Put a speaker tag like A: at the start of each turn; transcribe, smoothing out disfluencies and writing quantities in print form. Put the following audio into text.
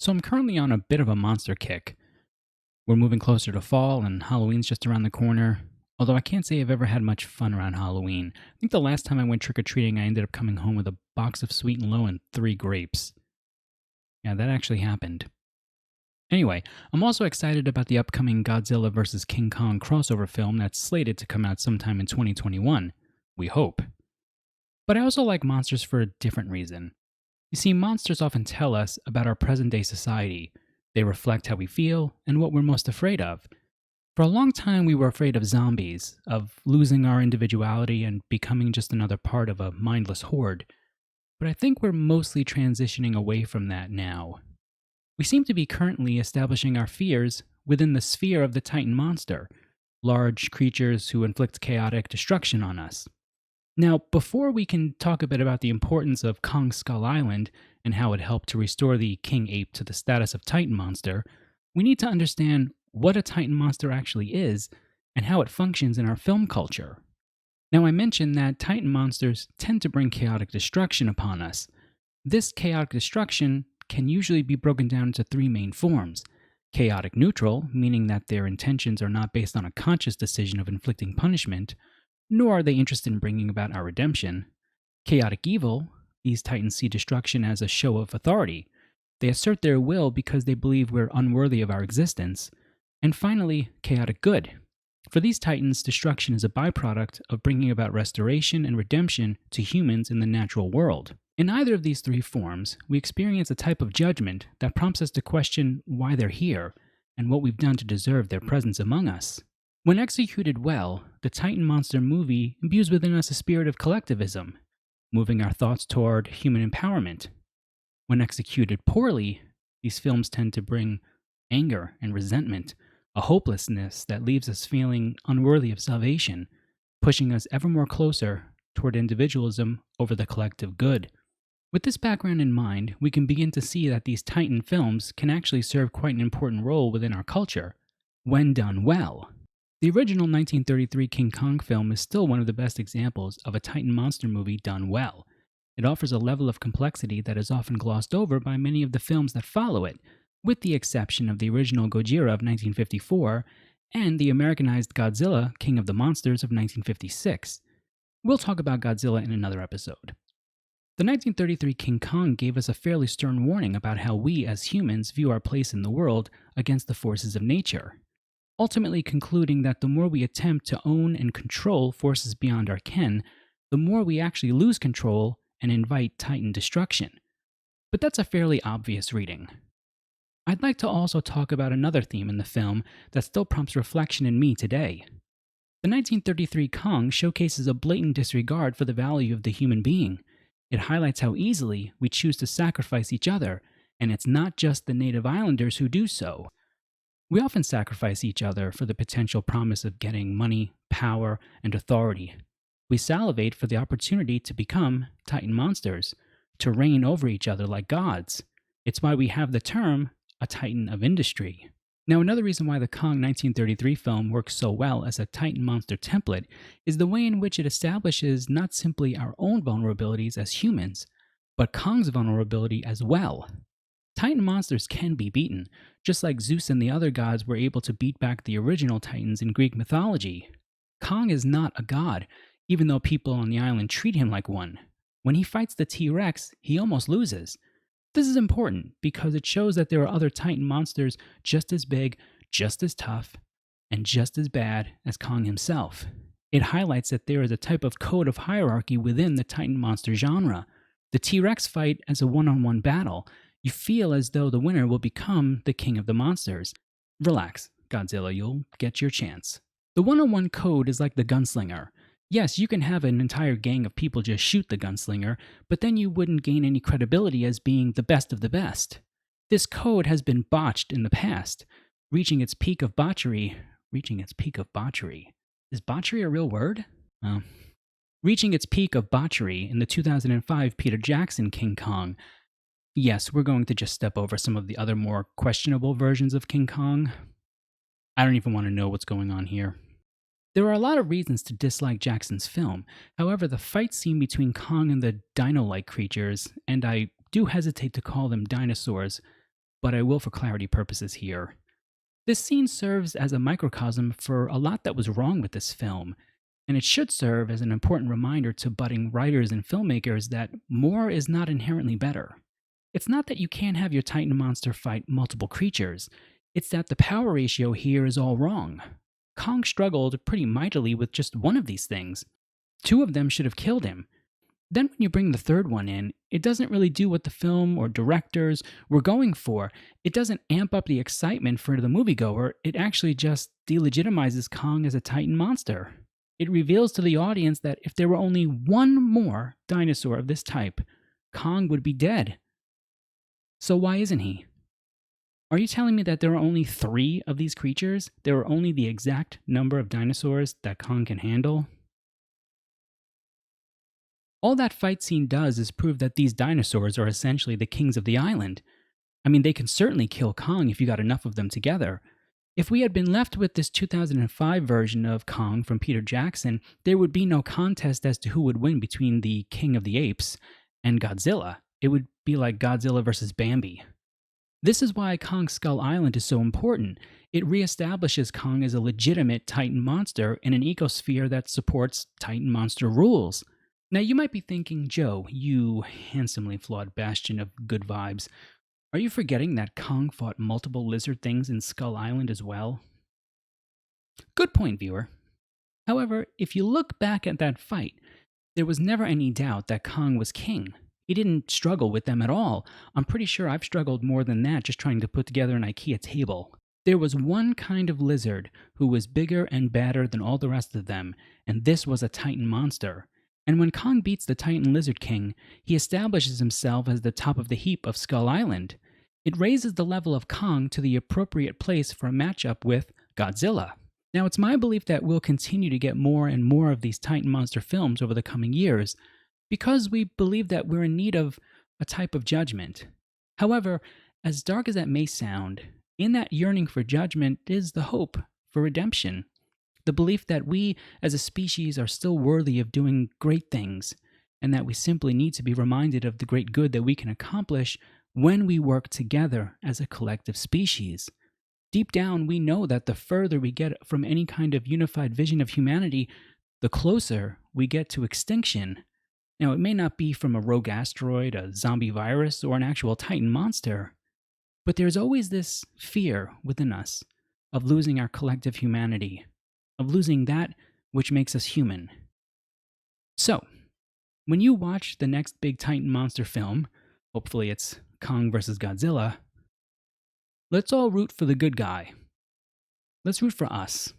A: So I'm currently on a bit of a monster kick. We're moving closer to fall, and Halloween's just around the corner. Although I can't say I've ever had much fun around Halloween. I think the last time I went trick or treating, I ended up coming home with a box of sweet and low and 3 grapes. Yeah, that actually happened. Anyway, I'm also excited about the upcoming Godzilla vs. King Kong crossover film that's slated to come out sometime in 2021. We hope. But I also like monsters for a different reason. You see, monsters often tell us about our present day society. They reflect how we feel and what we're most afraid of. For a long time, we were afraid of zombies, of losing our individuality and becoming just another part of a mindless horde. But I think we're mostly transitioning away from that now. We seem to be currently establishing our fears within the sphere of the Titan monster, large creatures who inflict chaotic destruction on us. Now, before we can talk a bit about the importance of Kong Skull Island and how it helped to restore the king ape to the status of Titan monster, we need to understand what a Titan monster actually is and how it functions in our film culture. Now, I mentioned that Titan monsters tend to bring chaotic destruction upon us. This chaotic destruction can usually be broken down into three main forms: chaotic neutral, meaning that their intentions are not based on a conscious decision of inflicting punishment, nor are they interested in bringing about our redemption. Chaotic evil, these titans see destruction as a show of authority. They assert their will because they believe we're unworthy of our existence. And finally, chaotic good. For these titans, destruction is a byproduct of bringing about restoration and redemption to humans in the natural world. In either of these three forms, we experience a type of judgment that prompts us to question why they're here and what we've done to deserve their presence among us. When executed well, the Titan Monster movie imbues within us a spirit of collectivism, moving our thoughts toward human empowerment. When executed poorly, these films tend to bring anger and resentment, a hopelessness that leaves us feeling unworthy of salvation, pushing us ever more closer toward individualism over the collective good. With this background in mind, we can begin to see that these Titan films can actually serve quite an important role within our culture, when done well. The original 1933 King Kong film is still one of the best examples of a Titan monster movie done well. It offers a level of complexity that is often glossed over by many of the films that follow it, with the exception of the original Gojira of 1954 and the Americanized Godzilla, King of the Monsters of 1956. We'll talk about Godzilla in another episode. The 1933 King Kong gave us a fairly stern warning about how we as humans view our place in the world against the forces of nature, ultimately concluding that the more we attempt to own and control forces beyond our ken, the more we actually lose control and invite Titan destruction. But that's a fairly obvious reading. I'd like to also talk about another theme in the film that still prompts reflection in me today. The 1933 Kong showcases a blatant disregard for the value of the human being. It highlights how easily we choose to sacrifice each other, and it's not just the native islanders who do so. We often sacrifice each other for the potential promise of getting money, power, and authority. We salivate for the opportunity to become Titan monsters, to reign over each other like gods. It's why we have the term a Titan of industry. Now, another reason why the Kong 1933 film works so well as a Titan monster template is the way in which it establishes not simply our own vulnerabilities as humans, but Kong's vulnerability as well. Titan monsters can be beaten, just like Zeus and the other gods were able to beat back the original Titans in Greek mythology. Kong is not a god, even though people on the island treat him like one. When he fights the T-Rex, he almost loses. This is important because it shows that there are other Titan monsters just as big, just as tough, and just as bad as Kong himself. It highlights that there is a type of code of hierarchy within the Titan monster genre. The T-Rex fight as a one-on-one battle. You feel as though the winner will become the king of the monsters. Relax, Godzilla, you'll get your chance. The one-on-one code is like the gunslinger. Yes, you can have an entire gang of people just shoot the gunslinger, but then you wouldn't gain any credibility as being the best of the best. This code has been botched in the past, reaching its peak of botchery. Is botchery a real word? Well, reaching its peak of botchery in the 2005 Peter Jackson King Kong. Yes, we're going to just step over some of the other more questionable versions of King Kong. I don't even want to know what's going on here. There are a lot of reasons to dislike Jackson's film. However, the fight scene between Kong and the dino-like creatures, and I do hesitate to call them dinosaurs, but I will for clarity purposes here. This scene serves as a microcosm for a lot that was wrong with this film, and it should serve as an important reminder to budding writers and filmmakers that more is not inherently better. It's not that you can't have your Titan monster fight multiple creatures, it's that the power ratio here is all wrong. Kong struggled pretty mightily with just one of these things. Two of them should have killed him. Then, when you bring the third one in, it doesn't really do what the film or directors were going for. It doesn't amp up the excitement for the moviegoer, it actually just delegitimizes Kong as a Titan monster. It reveals to the audience that if there were only one more dinosaur of this type, Kong would be dead. So, why isn't he? Are you telling me that there are only three of these creatures? There are only the exact number of dinosaurs that Kong can handle? All that fight scene does is prove that these dinosaurs are essentially the kings of the island. I mean, they can certainly kill Kong if you got enough of them together. If we had been left with this 2005 version of Kong from Peter Jackson, there would be no contest as to who would win between the King of the Apes and Godzilla. It would be like Godzilla versus Bambi. This is why Kong Skull Island is so important. It reestablishes Kong as a legitimate Titan monster in an ecosphere that supports Titan monster rules. Now, you might be thinking, Joe, you handsomely flawed bastion of good vibes, are you forgetting that Kong fought multiple lizard things in Skull Island as well? Good point, viewer. However, if you look back at that fight, there was never any doubt that Kong was king. He didn't struggle with them at all. I'm pretty sure I've struggled more than that just trying to put together an IKEA table. There was one kind of lizard who was bigger and badder than all the rest of them, and this was a Titan monster. And when Kong beats the Titan Lizard King, he establishes himself as the top of the heap of Skull Island. It raises the level of Kong to the appropriate place for a matchup with Godzilla. Now, it's my belief that we'll continue to get more and more of these Titan monster films over the coming years, because we believe that we're in need of a type of judgment. However, as dark as that may sound, in that yearning for judgment is the hope for redemption. The belief that we as a species are still worthy of doing great things, and that we simply need to be reminded of the great good that we can accomplish when we work together as a collective species. Deep down, we know that the further we get from any kind of unified vision of humanity, the closer we get to extinction. Now, it may not be from a rogue asteroid, a zombie virus, or an actual Titan monster, but there's always this fear within us of losing our collective humanity, of losing that which makes us human. So, when you watch the next big Titan monster film, hopefully it's Kong vs. Godzilla, let's all root for the good guy. Let's root for us.